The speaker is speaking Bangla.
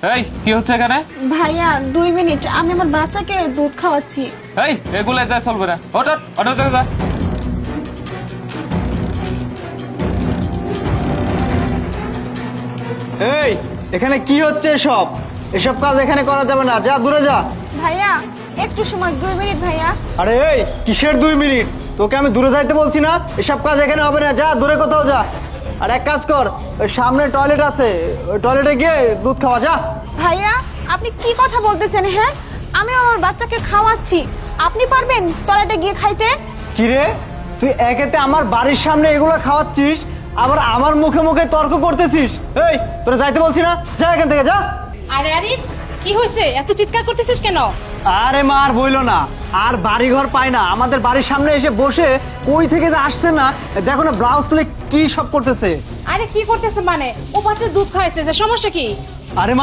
এই কি হচ্ছে এখানে? ভাইয়া 2 মিনিট, আমি আমার বাচ্চাকে দুধ খাওয়াচ্ছি। এই এগুলো যা চলবে না, ওটা অটো যা। এই এখানে কি হচ্ছে এসব? এসব কাজ এখানে করা যাবে না, যা দূরে যা। ভাইয়া একটু সময়, 2 মিনিট ভাইয়া। আরে এই কিসের 2 মিনিট? তোকে আমি দূরে যাইতে বলছি না? এসব কাজ এখানে হবে না, যা দূরে কোথাও যা। আর এক কাজ কর, ওই সামনে টয়লেট আছে, ওই টয়লেটে গিয়ে দুধ খাওয়া, যা। ভাইয়া আপনি কি কথা বলতেছেন? হ্যাঁ, আমি আমার বাচ্চাকে খাওয়াচ্ছি, আপনি পারবেন টয়লেটে গিয়ে খাইতে? কি রে, তুই একেতে আমার বাড়ির সামনে এগুলো খাওয়াচ্ছিস, আবার আমার মুখে মুখে তর্ক করতেছিস। এই তোরা যাইতে বলছি না, যা এখান থেকে, যা। আরে আরিফ, কি হয়েছে? এত চিৎকার করতেছিস কেন? আরে মা আর বইলো না, আর বাড়ি ঘর পায় না, আমাদের বাড়ির সামনে এসে বসে কই থেকে যে আসছে না, দেখো না ব্লাউজ তুলে কি সব করতেছে। আরে কি করতেছে মানে? ও বাচ্চার দুধ খাওয়াইতেছে, সমস্যা কি? আরে মা